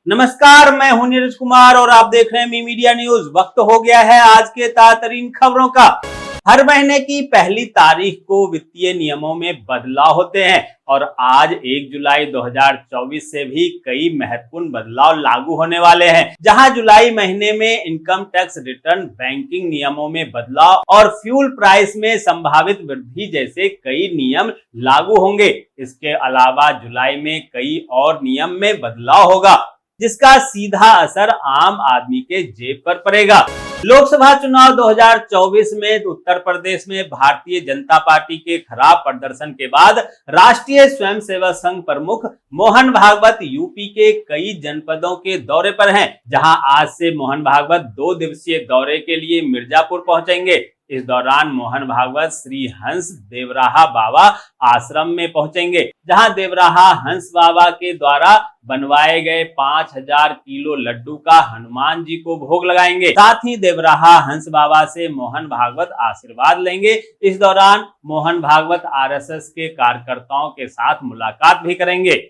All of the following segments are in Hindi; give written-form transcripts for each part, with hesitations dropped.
नमस्कार, मैं हूं नीरज कुमार और आप देख रहे हैं मी मीडिया न्यूज। वक्त हो गया है आज के ताज़ा खबरों का। हर महीने की पहली तारीख को वित्तीय नियमों में बदलाव होते हैं और आज 1 जुलाई 2024 से भी कई महत्वपूर्ण बदलाव लागू होने वाले हैं। जहां जुलाई महीने में इनकम टैक्स रिटर्न, बैंकिंग नियमों में बदलाव और फ्यूल प्राइस में संभावित वृद्धि जैसे कई नियम लागू होंगे। इसके अलावा जुलाई में कई और नियम में बदलाव होगा जिसका सीधा असर आम आदमी के जेब पर पड़ेगा। लोकसभा चुनाव 2024 में उत्तर प्रदेश में भारतीय जनता पार्टी के खराब प्रदर्शन के बाद राष्ट्रीय स्वयंसेवक संघ प्रमुख मोहन भागवत यूपी के कई जनपदों के दौरे पर हैं, जहां आज से मोहन भागवत 2 दिवसीय दौरे के लिए मिर्जापुर पहुंचेंगे। इस दौरान मोहन भागवत श्री हंस देवराहा बाबा आश्रम में पहुंचेंगे, जहां देवराहा हंस बाबा के द्वारा बनवाए गए 5000 किलो लड्डू का हनुमान जी को भोग लगाएंगे। साथ ही देवराहा हंस बाबा से मोहन भागवत आशीर्वाद लेंगे। इस दौरान मोहन भागवत आरएसएस के कार्यकर्ताओं के साथ मुलाकात भी करेंगे।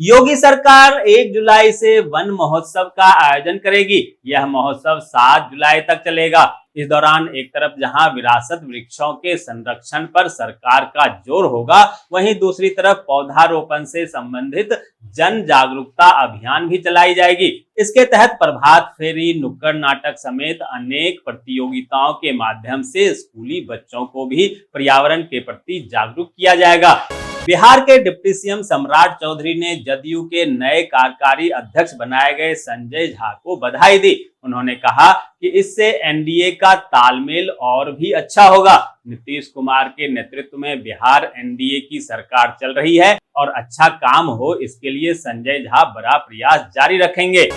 योगी सरकार 1 जुलाई से वन महोत्सव का आयोजन करेगी। यह महोत्सव 7 जुलाई तक चलेगा। इस दौरान एक तरफ जहां विरासत वृक्षों के संरक्षण पर सरकार का जोर होगा, वहीं दूसरी तरफ पौधारोपण से संबंधित जन जागरूकता अभियान भी चलाई जाएगी। इसके तहत प्रभात फेरी, नुक्कड़ नाटक समेत अनेक प्रतियोगिताओं के माध्यम से स्कूली बच्चों को भी पर्यावरण के प्रति जागरूक किया जाएगा। बिहार के डिप्टी सीएम सम्राट चौधरी ने जदयू के नए कार्यकारी अध्यक्ष बनाए गए संजय झा को बधाई दी। उन्होंने कहा कि इससे एनडीए का तालमेल और भी अच्छा होगा। नीतीश कुमार के नेतृत्व में बिहार एनडीए की सरकार चल रही है और अच्छा काम हो, इसके लिए संजय झा बड़ा प्रयास जारी रखेंगे।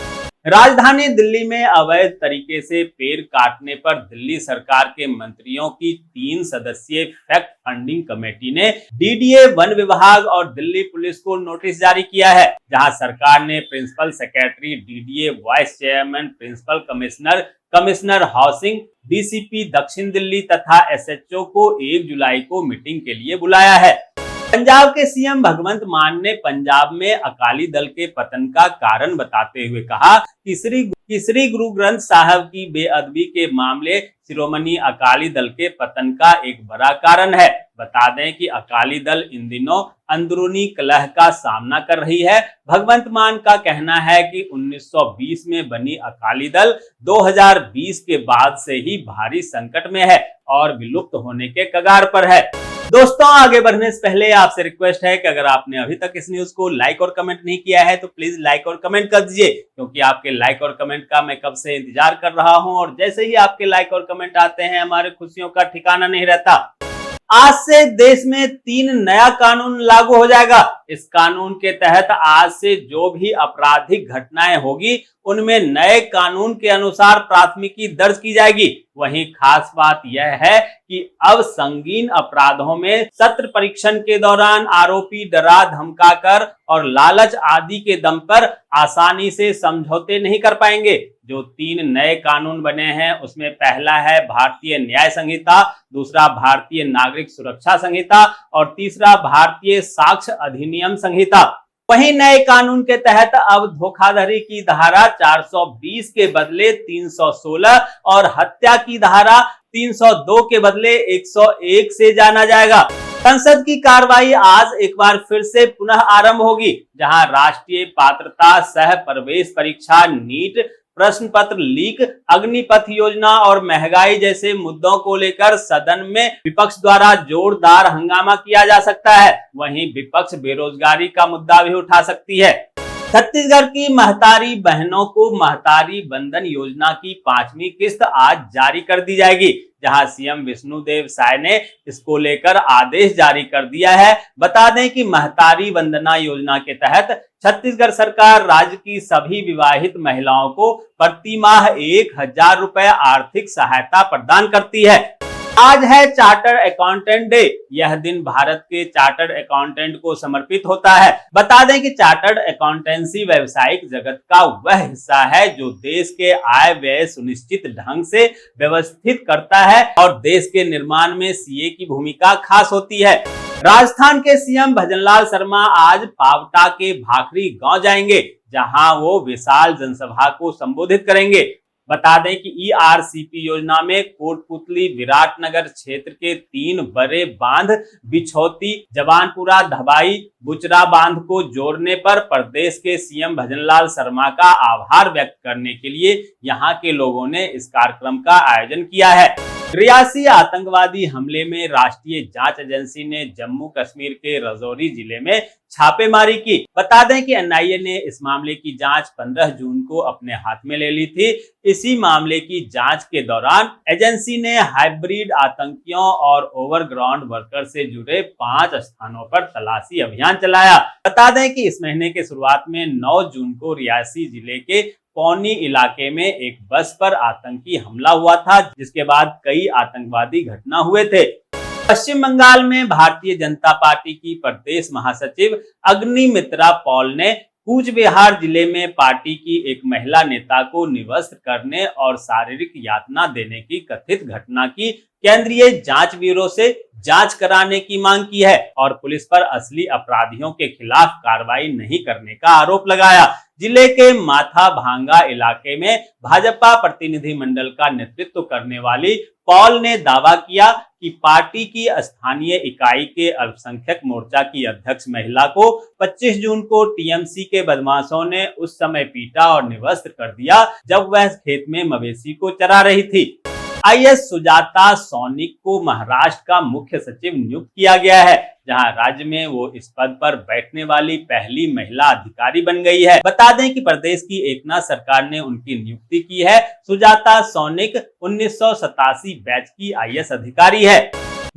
राजधानी दिल्ली में अवैध तरीके से पेड़ काटने पर दिल्ली सरकार के मंत्रियों की 3 सदस्यीय फैक्ट फंडिंग कमेटी ने डीडीए, वन विभाग और दिल्ली पुलिस को नोटिस जारी किया है, जहां सरकार ने principal secretary, DDA vice chairman, principal commissioner, commissioner housing, DCP दक्षिण दिल्ली तथा एसएचओ को 1 जुलाई को मीटिंग के लिए बुलाया है। पंजाब के सीएम भगवंत मान ने पंजाब में अकाली दल के पतन का कारण बताते हुए कहा कि श्री गुरु ग्रंथ साहब की बेअदबी के मामले शिरोमणि अकाली दल के पतन का एक बड़ा कारण है। बता दें कि अकाली दल इन दिनों अंदरूनी कलह का सामना कर रही है। भगवंत मान का कहना है कि 1920 में बनी अकाली दल 2020 के बाद से ही भारी संकट में है और विलुप्त होने के कगार पर है। दोस्तों, आगे बढ़ने से पहले आपसे रिक्वेस्ट है कि अगर आपने अभी तक इस न्यूज को लाइक और कमेंट नहीं किया है तो प्लीज लाइक और कमेंट कर दीजिए, क्योंकि आपके लाइक और कमेंट का मैं कब से इंतजार कर रहा हूं और जैसे ही आपके लाइक और कमेंट आते हैं हमारे खुशियों का ठिकाना नहीं रहता। आज से देश में 3 नया कानून लागू हो जाएगा। इस कानून के तहत आज से जो भी आपराधिक घटनाएं होगी उनमें नए कानून के अनुसार प्राथमिकी दर्ज की जाएगी। वहीं खास बात यह है कि अब संगीन अपराधों में सत्र परीक्षण के दौरान आरोपी डरा धमकाकर और लालच आदि के दम पर आसानी से समझौते नहीं कर पाएंगे। जो 3 नए कानून बने हैं उसमें पहला है भारतीय न्याय संहिता, दूसरा भारतीय नागरिक सुरक्षा संहिता और तीसरा भारतीय साक्ष्य अधिनियम संहिता। वहीं नए कानून के तहत अब धोखाधड़ी की धारा 420 के बदले 316 और हत्या की धारा 302 के बदले 101 से जाना जाएगा। संसद की कार्रवाई आज एक बार फिर से पुनः आरंभ होगी, जहां राष्ट्रीय पात्रता सह प्रवेश परीक्षा नीट, प्रश्न पत्र लीक, अग्निपथ योजना और महंगाई जैसे मुद्दों को लेकर सदन में विपक्ष द्वारा जोरदार हंगामा किया जा सकता है। वहीं विपक्ष बेरोजगारी का मुद्दा भी उठा सकती है। छत्तीसगढ़ की महतारी बहनों को महतारी बंधन योजना की 5वीं किस्त आज जारी कर दी जाएगी, जहां सीएम विष्णुदेव साय ने इसको लेकर आदेश जारी कर दिया है। बता दें कि महतारी वंदना योजना के तहत छत्तीसगढ़ सरकार राज्य की सभी विवाहित महिलाओं को प्रति माह 1000 रुपए आर्थिक सहायता प्रदान करती है। आज है चार्टर्ड अकाउंटेंट डे। यह दिन भारत के चार्टर्ड अकाउंटेंट को समर्पित होता है। बता दें कि चार्टर्ड अकाउंटेंसी व्यावसायिक जगत का वह हिस्सा है जो देश के आय व्यय सुनिश्चित ढंग से व्यवस्थित करता है और देश के निर्माण में सीए की भूमिका खास होती है। राजस्थान के सीएम भजनलाल शर्मा आज पावटा के भाखरी गांव जाएंगे, जहां वो विशाल जनसभा को संबोधित करेंगे। बता दें कि ईआरसीपी योजना में कोटपुतली विराटनगर क्षेत्र के 3 बड़े बांध बिछौती, जवानपुरा, धबाई, बुचरा बांध को जोड़ने पर प्रदेश के सीएम भजनलाल शर्मा का आभार व्यक्त करने के लिए यहां के लोगों ने इस कार्यक्रम का आयोजन किया है। रियासी आतंकवादी हमले में राष्ट्रीय जांच एजेंसी ने जम्मू कश्मीर के राजौरी जिले में छापेमारी की। बता दें कि एनआईए ने इस मामले की जांच 15 जून को अपने हाथ में ले ली थी। इसी मामले की जांच के दौरान एजेंसी ने हाइब्रिड आतंकियों और ओवरग्राउंड वर्कर से जुड़े 5 स्थानों पर तलाशी अभियान चलाया। बता दें कि इस महीने के शुरुआत में 9 जून को रियासी जिले के पौनी इलाके में एक बस पर आतंकी हमला हुआ था, जिसके बाद कई आतंकवादी घटना हुए थे। पश्चिम बंगाल में भारतीय जनता पार्टी की प्रदेश महासचिव अग्निमित्रा पॉल ने कूच बिहार जिले में पार्टी की एक महिला नेता को निवस्त्र करने और शारीरिक यातना देने की कथित घटना की केंद्रीय जांच ब्यूरो से जांच कराने की मांग की है और पुलिस पर असली अपराधियों के खिलाफ कार्रवाई नहीं करने का आरोप लगाया। जिले के माथा भांगा इलाके में भाजपा प्रतिनिधि मंडल का नेतृत्व करने वाली पॉल ने दावा किया कि पार्टी की स्थानीय इकाई के अल्पसंख्यक मोर्चा की अध्यक्ष महिला को 25 जून को टीएमसी के बदमाशों ने उस समय पीटा और निवस्त्र कर दिया जब वह खेत में मवेशी को चरा रही थी। आईएएस सुजाता सौनिक को महाराष्ट्र का मुख्य सचिव नियुक्त किया गया है, जहां राज्य में वो इस पद पर बैठने वाली पहली महिला अधिकारी बन गई है। बता दें कि प्रदेश की एकनाथ सरकार ने उनकी नियुक्ति की है। सुजाता सौनिक 1987 बैच की आईएएस अधिकारी है।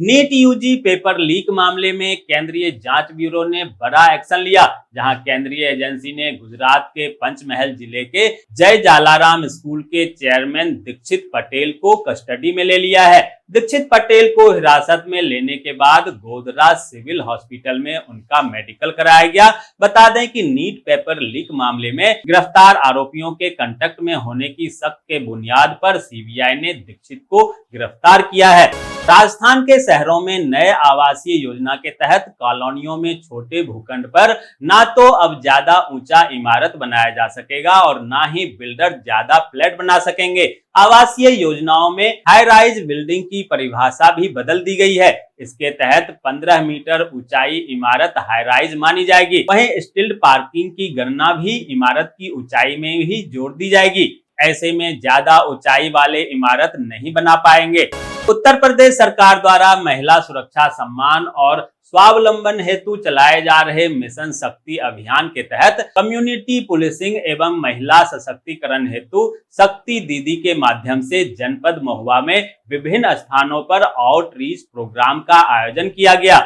नीट यूजी पेपर लीक मामले में केंद्रीय जांच ब्यूरो ने बड़ा एक्शन लिया, जहां केंद्रीय एजेंसी ने गुजरात के पंचमहल जिले के जय जालाराम स्कूल के चेयरमैन दीक्षित पटेल को कस्टडी में ले लिया है। दीक्षित पटेल को हिरासत में लेने के बाद गोधरा सिविल हॉस्पिटल में उनका मेडिकल कराया गया। बता दें कि नीट पेपर लीक मामले में गिरफ्तार आरोपियों के कांटेक्ट में होने की शक के बुनियाद पर सीबीआई ने दीक्षित को गिरफ्तार किया है। राजस्थान के शहरों में नए आवासीय योजना के तहत कॉलोनियों में छोटे भूखंड पर ना तो अब ज्यादा ऊंचा इमारत बनाया जा सकेगा और ना ही बिल्डर ज्यादा फ्लैट बना सकेंगे। आवासीय योजनाओं में हाई राइज बिल्डिंग की परिभाषा भी बदल दी गई है। इसके तहत 15 मीटर ऊंचाई इमारत हाई राइज मानी जाएगी। वहीं स्टिल्ड पार्किंग की गणना भी इमारत की ऊंचाई में ही जोड़ दी जाएगी। ऐसे में ज्यादा ऊंचाई वाले इमारत नहीं बना पाएंगे। उत्तर प्रदेश सरकार द्वारा महिला सुरक्षा सम्मान और स्वावलंबन हेतु चलाए जा रहे मिशन शक्ति अभियान के तहत कम्युनिटी पुलिसिंग एवं महिला सशक्तिकरण हेतु शक्ति दीदी के माध्यम से जनपद महुआ में विभिन्न स्थानों पर आउटरीच प्रोग्राम का आयोजन किया गया।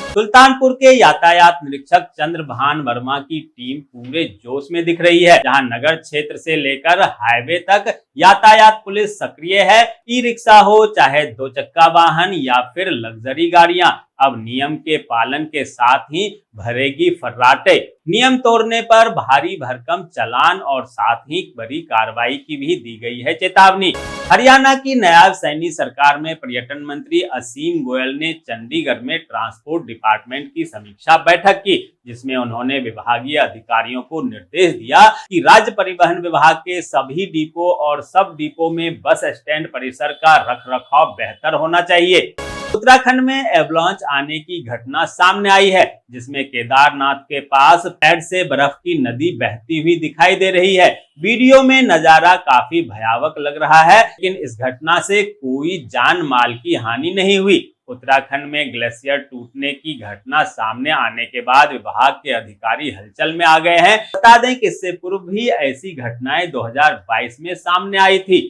सुल्तानपुर के यातायात निरीक्षक चंद्रभान वर्मा की टीम पूरे जोश में दिख रही है, जहां नगर क्षेत्र से लेकर हाईवे तक यातायात पुलिस सक्रिय है। ई रिक्शा हो चाहे 2 चक्का वाहन या फिर लग्जरी गाड़ियां, अब नियम के पालन के साथ ही भरेगी फर्राटे। नियम तोड़ने पर भारी भरकम चालान और साथ ही बड़ी कार्रवाई की भी दी गई है चेतावनी। हरियाणा की नायब सैनी सरकार में पर्यटन मंत्री असीम गोयल ने चंडीगढ़ में ट्रांसपोर्ट डिपार्टमेंट की समीक्षा बैठक की, जिसमें उन्होंने विभागीय अधिकारियों को निर्देश दिया कि राज्य परिवहन विभाग के सभी डिपो और सब डिपो में बस स्टैंड परिसर का रखरखाव बेहतर होना चाहिए। उत्तराखंड में एवलांच आने की घटना सामने आई है, जिसमें केदारनाथ के पास पैड से बर्फ की नदी बहती हुई दिखाई दे रही है। वीडियो में नजारा काफी भयावह लग रहा है, लेकिन इस घटना से कोई जान माल की हानि नहीं हुई। उत्तराखंड में ग्लेशियर टूटने की घटना सामने आने के बाद विभाग के अधिकारी हलचल में आ गए हैं। बता दें कि इससे पूर्व भी ऐसी घटनाएं 2022 में सामने आई थी।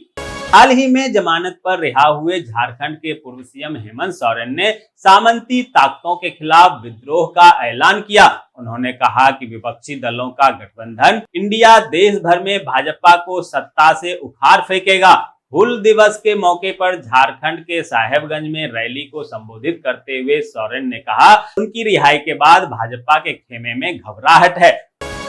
हाल ही में जमानत पर रिहा हुए झारखंड के पूर्व सीएम हेमंत सोरेन ने सामंती ताकतों के खिलाफ विद्रोह का ऐलान किया। उन्होंने कहा कि विपक्षी दलों का गठबंधन इंडिया देश भर में भाजपा को सत्ता से उखाड़ फेंकेगा। हुल दिवस के मौके पर झारखंड के साहेबगंज में रैली को संबोधित करते हुए सोरेन ने कहा, उनकी रिहाई के बाद भाजपा के खेमे में घबराहट है।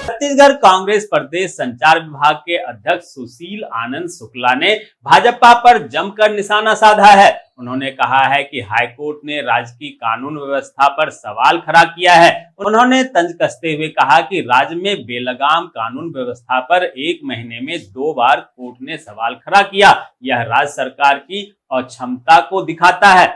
छत्तीसगढ़ कांग्रेस प्रदेश संचार विभाग के अध्यक्ष सुशील आनंद शुक्ला ने भाजपा पर जमकर निशाना साधा है। उन्होंने कहा है कि हाईकोर्ट ने राज्य की कानून व्यवस्था पर सवाल खड़ा किया है। उन्होंने तंज कसते हुए कहा कि राज्य में बेलगाम कानून व्यवस्था पर 1 महीने में 2 बार कोर्ट ने सवाल खड़ा किया। यह राज्य सरकार की अक्षमता को दिखाता है।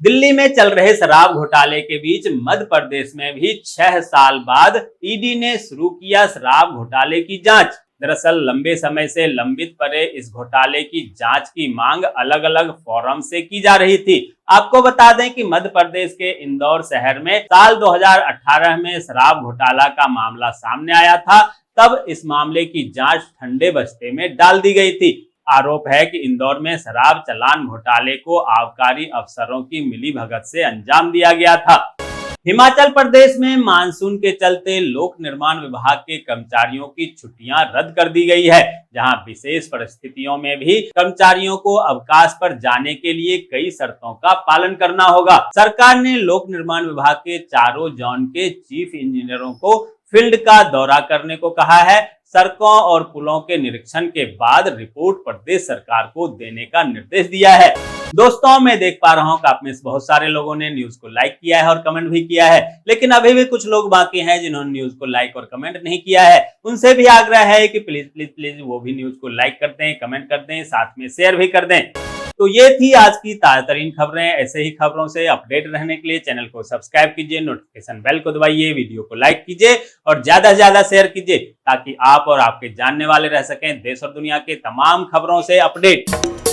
दिल्ली में चल रहे शराब घोटाले के बीच मध्य प्रदेश में भी 6 साल बाद ईडी ने शुरू किया शराब घोटाले की जांच। दरअसल लंबे समय से लंबित पड़े इस घोटाले की जांच की मांग अलग अलग फोरम से की जा रही थी। आपको बता दें कि मध्य प्रदेश के इंदौर शहर में साल 2018 में शराब घोटाला का मामला सामने आया था। तब इस मामले की जांच ठंडे बस्ते में डाल दी गई थी। आरोप है कि इंदौर में शराब चालान घोटाले को आबकारी अफसरों की मिलीभगत से अंजाम दिया गया था। हिमाचल प्रदेश में मानसून के चलते लोक निर्माण विभाग के कर्मचारियों की छुट्टियां रद्द कर दी गई है, जहां विशेष परिस्थितियों में भी कर्मचारियों को अवकाश पर जाने के लिए कई शर्तों का पालन करना होगा। सरकार ने लोक निर्माण विभाग के चारों जोन के चीफ इंजीनियरों को फील्ड का दौरा करने को कहा है। सड़कों और पुलों के निरीक्षण के बाद रिपोर्ट प्रदेश सरकार को देने का निर्देश दिया है। दोस्तों, मैं देख पा रहा हूं कि आप में से बहुत सारे लोगों ने न्यूज को लाइक किया है और कमेंट भी किया है, लेकिन अभी भी कुछ लोग बाकी हैं जिन्होंने न्यूज को लाइक और कमेंट नहीं किया है। उनसे भी आग्रह है कि प्लीज प्लीज प्लीज वो भी न्यूज को लाइक कर दें, कमेंट कर दें, साथ में शेयर भी कर दें। तो ये थी आज की ताजा तरीन खबरें। ऐसे ही खबरों से अपडेट रहने के लिए चैनल को सब्सक्राइब कीजिए, नोटिफिकेशन बेल को दबाइए, वीडियो को लाइक कीजिए और ज्यादा से ज्यादा शेयर कीजिए, ताकि आप और आपके जानने वाले रह सकें देश और दुनिया के तमाम खबरों से अपडेट।